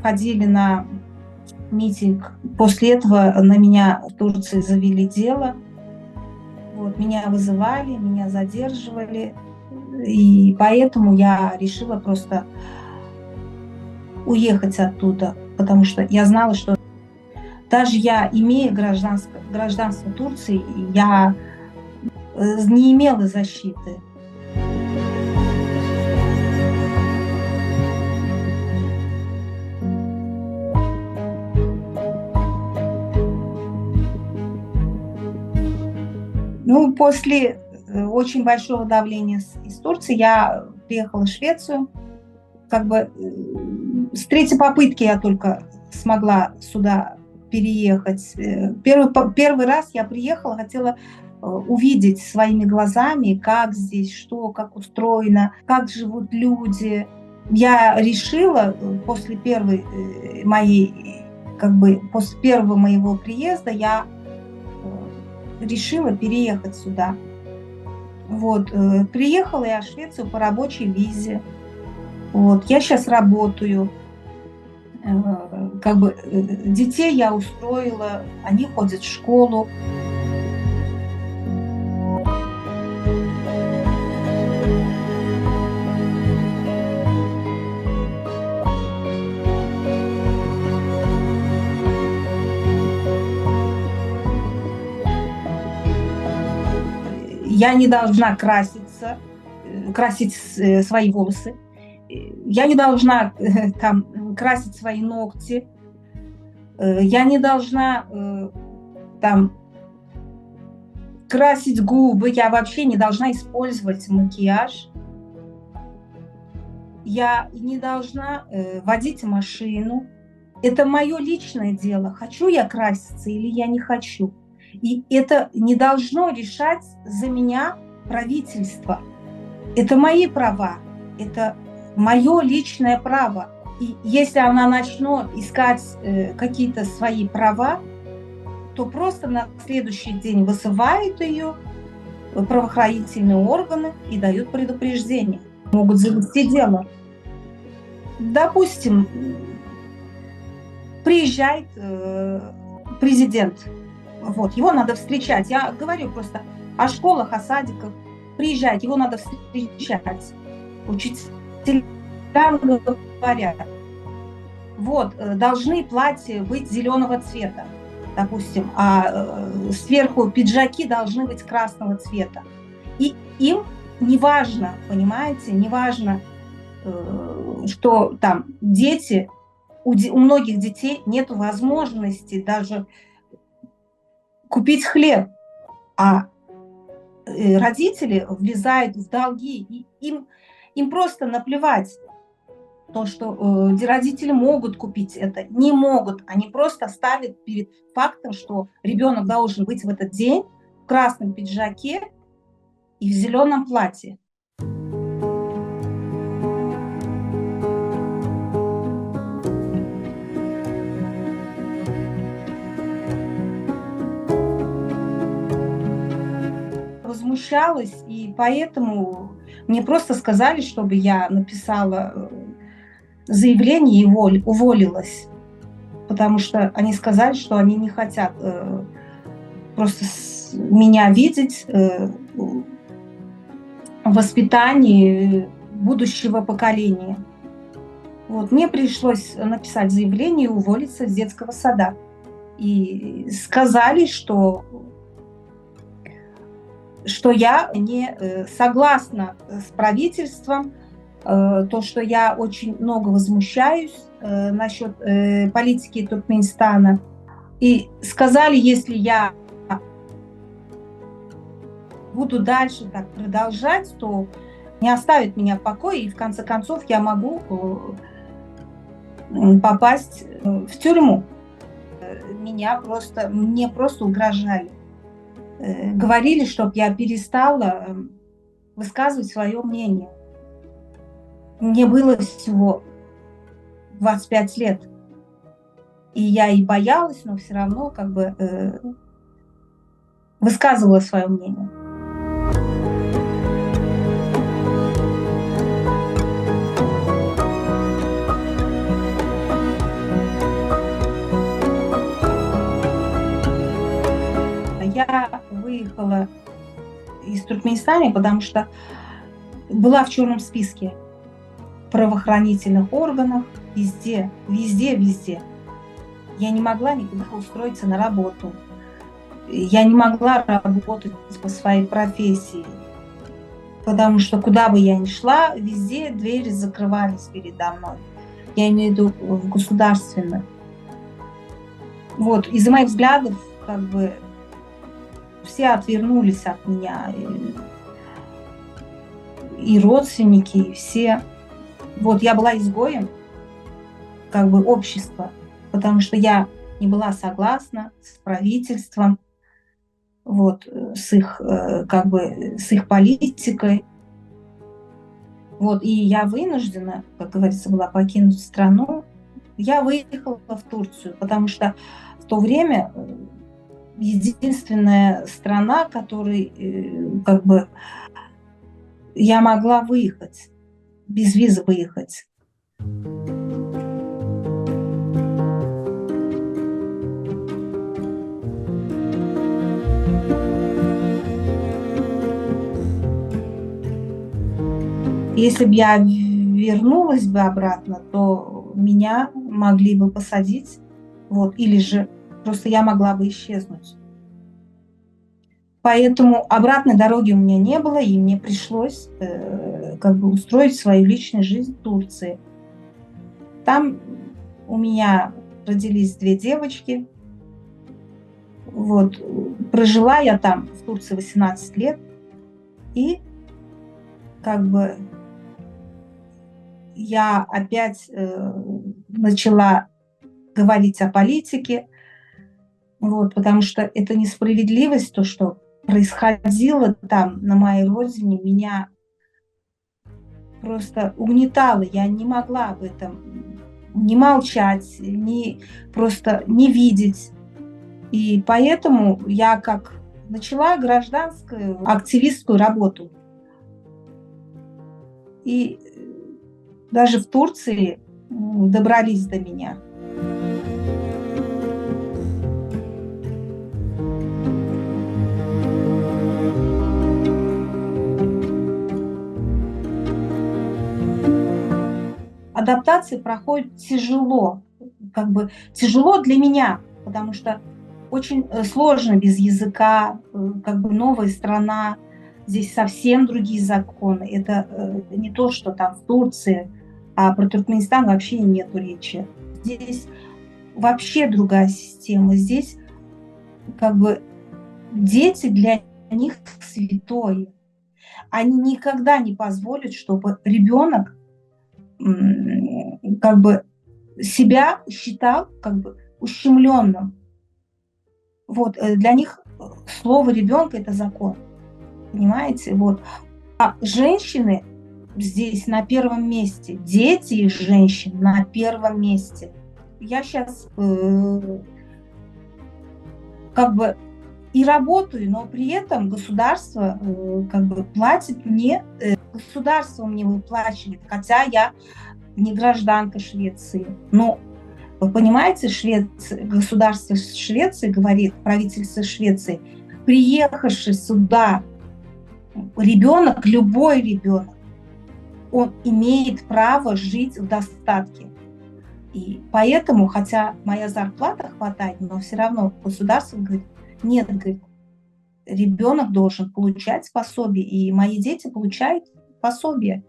ходили на митинг. После этого на меня в Турции завели дело. Вот, меня вызывали, меня задерживали. И поэтому я решила просто уехать оттуда, потому что я знала, что даже я, имея гражданство Турции, я не имела защиты. Ну, после очень большого давления из Турции я приехала в Швецию. Как бы с третьей попытки я только смогла сюда переехать. Первый раз я приехала, хотела увидеть своими глазами, как здесь, что, как устроено, как живут люди. Я решила после после первого моего приезда я решила переехать сюда. Вот, приехала я в Швецию по рабочей визе. Вот, я сейчас работаю. Детей я устроила, они ходят в школу. Я не должна красить свои волосы. Я не должна красить свои ногти. Я не должна красить губы. Я вообще не должна использовать макияж. Я не должна водить машину. Это мое личное дело. Хочу я краситься или я не хочу. И это не должно решать за меня правительство. Это мои права. Это мое личное право. И если она начнет искать какие-то свои права, то просто на следующий день вызывают ее правоохранительные органы и дают предупреждение. Могут завести дело. Допустим, приезжает президент. Вот, его надо встречать. Я говорю просто о школах, о садиках. Приезжает, его надо встречать. Учителям говорят, вот, должны платья быть зеленого цвета, допустим, а сверху пиджаки должны быть красного цвета. И им неважно, понимаете, неважно, что там дети, у многих детей нет возможности даже купить хлеб, а родители влезают в долги, и им просто наплевать то, что родители могут купить это, не могут. Они просто ставят перед фактом, что ребенок должен быть в этот день в красном пиджаке и в зеленом платье. Возмущалась, и поэтому мне просто сказали, чтобы я написала заявление и уволилась, потому что они сказали, что они не хотят просто меня видеть в воспитании будущего поколения. Вот, мне пришлось написать заявление и уволиться с детского сада. И сказали, что я не согласна с правительством, то, что я очень много возмущаюсь насчет политики Туркменистана. И сказали, если я буду дальше так продолжать, то не оставят меня в покое, и в конце концов я могу попасть в тюрьму. Мне просто угрожали. Говорили, чтобы я перестала высказывать свое мнение. Мне было всего 25 лет. И я и боялась, но все равно высказывала свое мнение. я выехала из Туркменистана, потому что была в черном списке правоохранительных органов, везде, везде, везде. Я не могла никуда устроиться на работу. Я не могла работать по своей профессии, потому что куда бы я ни шла, везде двери закрывались передо мной. Я имею в виду в государственных. Вот, из-за моих взглядов, как бы, все отвернулись от меня. И родственники, и все. Вот, я была изгоем, как бы, общества, потому что я не была согласна с правительством, вот, с их, как бы, с их политикой. Вот, и я вынуждена, как говорится, была покинуть страну. Я выехала в Турцию, потому что в то время единственная страна, которой, как бы, я могла выехать, без визы выехать. Если бы я вернулась бы обратно, то меня могли бы посадить, вот, или же просто я могла бы исчезнуть. Поэтому обратной дороги у меня не было, и мне пришлось как бы устроить свою личную жизнь в Турции. Там у меня родились 2 девочки. Вот. Прожила я там в Турции 18 лет. И как бы я опять начала говорить о политике, вот, потому что это несправедливость, то, что происходило там, на моей родине, меня просто угнетало. Я не могла об этом не молчать, просто не видеть. И поэтому я как начала гражданскую активистскую работу. И даже в Турции добрались до меня. Адаптация проходит тяжело, как бы тяжело для меня, потому что очень сложно без языка, как бы новая страна, здесь совсем другие законы. Это не то, что там в Турции, а про Туркменистан вообще нету речи. Здесь вообще другая система. Здесь как бы дети для них святое. Они никогда не позволят, чтобы ребенок как бы себя считал как бы ущемленным. Вот, для них слово ребенка – это закон. Понимаете? Вот. А женщины здесь на первом месте. Дети и женщины на первом месте. Я сейчас как бы и работаю, но при этом государство как бы платит мне, государство мне выплачивает, хотя я не гражданка Швеции. Но вы понимаете, государство Швеции говорит, правительство Швеции, приехавший сюда ребенок, любой ребенок, он имеет право жить в достатке. И поэтому, хотя моя зарплата хватает, но все равно государство говорит, нет, говорит, ребенок должен получать пособие, и мои дети получают пособие.